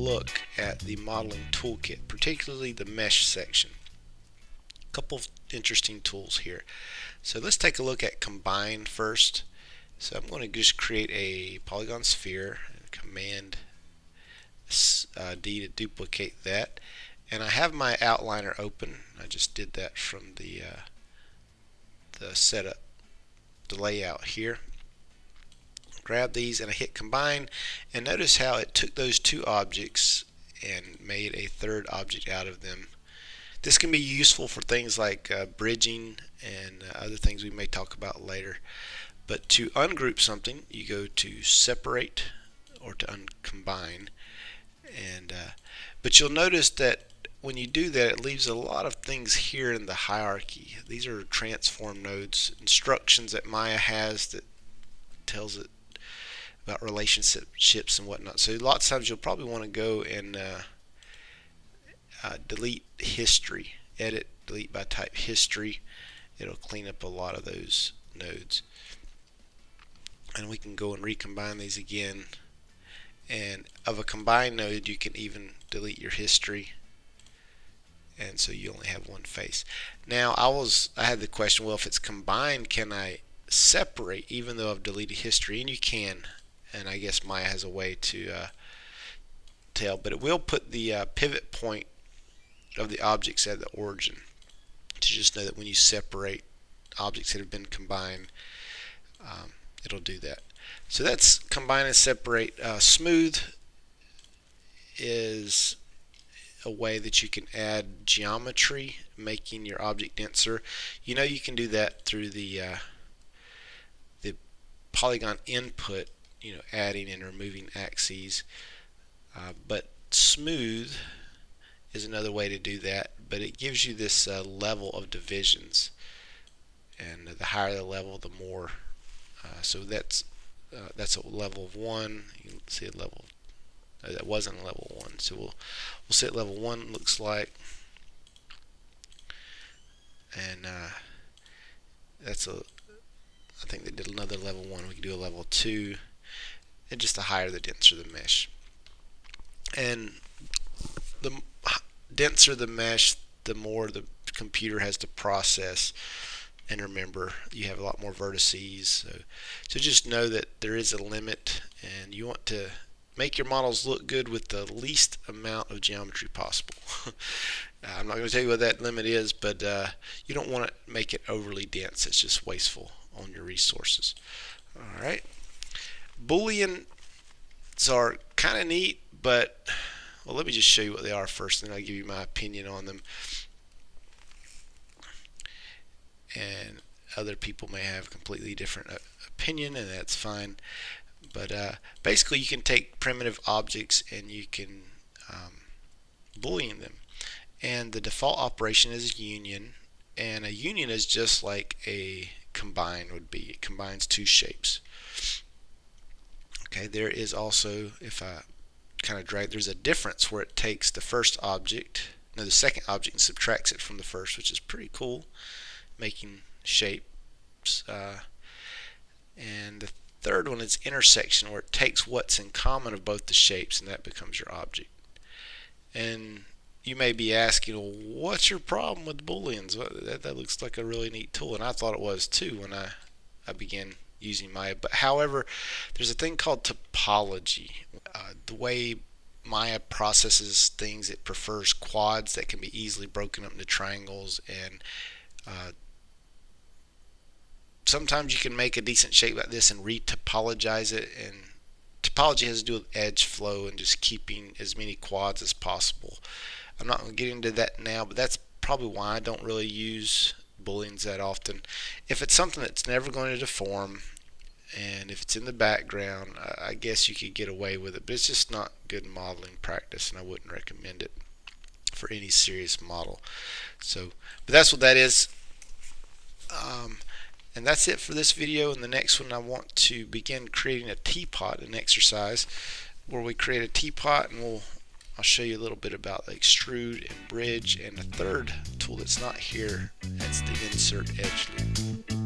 look at the Modeling Toolkit, particularly the mesh section. A couple of interesting tools here. So let's take a look at combine first. So I'm going to just create a polygon sphere, and Command D to duplicate that. And I have my outliner open. I just did that from the setup, the layout here. Grab these and I hit combine, and notice how it took those two objects and made a third object out of them. This can be useful for things like bridging and other things we may talk about later. But to ungroup something, you go to separate or to uncombine, and but you'll notice that when you do that, it leaves a lot of things here in the hierarchy. These are transform nodes, instructions that Maya has that tells it about relationships and whatnot. So lots of times you'll probably want to go and delete history, edit, delete by type history. It'll clean up a lot of those nodes. And we can go and recombine these again. And of a combined node, you can even delete your history, and so you only have one face. Now I had the question, well, if it's combined, can I separate even though I've deleted history? And you can, and I guess Maya has a way to tell, but it will put the pivot point of the objects at the origin to just know that when you separate objects that have been combined, it'll do that. So that's combine and separate. Smooth is a way that you can add geometry, making your object denser. You know, you can do that through the polygon input, you know, adding and removing axes. But smooth is another way to do that, but it gives you this level of divisions, and the higher the level, the more. So that's a level of 1. You can see a level. That wasn't a level 1. So we'll see what level 1 looks like, and that's a. I think they did another level 1. We can do a level 2, and just the higher the denser the mesh. And the denser the mesh, the more the computer has to process. And remember, you have a lot more vertices. So just know that there is a limit, and you want to make your models look good with the least amount of geometry possible. I'm not going to tell you what that limit is, but you don't want to make it overly dense. It's just wasteful on your resources. Alright. Boolean Czar, kind of neat, but well, let me just show you what they are first, and then I'll give you my opinion on them. And other people may have a completely different opinion, and that's fine. But basically, you can take primitive objects and you can Boolean them. And the default operation is a union, and a union is just like a combine would be. It combines two shapes. Okay, there is also, if I kind of drag, there's a difference where it takes the first object, no, the second object, and subtracts it from the first, which is pretty cool, making shapes. And the third one is intersection, where it takes what's in common of both the shapes, and that becomes your object. And you may be asking, well, what's your problem with Booleans? That looks like a really neat tool, and I thought it was too when I began using Maya. But however, there's a thing called topology. The way Maya processes things, it prefers quads that can be easily broken up into triangles, and sometimes you can make a decent shape like this and re-topologize it, and topology has to do with edge flow and just keeping as many quads as possible. I'm not going to get into that now, but that's probably why I don't really use Booleans that often. If it's something that's never going to deform, and if it's in the background, I guess you could get away with it, but it's just not good modeling practice, and I wouldn't recommend it for any serious model. So, but that's what that is. And that's it for this video. In the next one, I want to begin creating a teapot, an exercise where we create a teapot, and I'll show you a little bit about the extrude and bridge, and a third tool that's not here, that's the insert edge loop.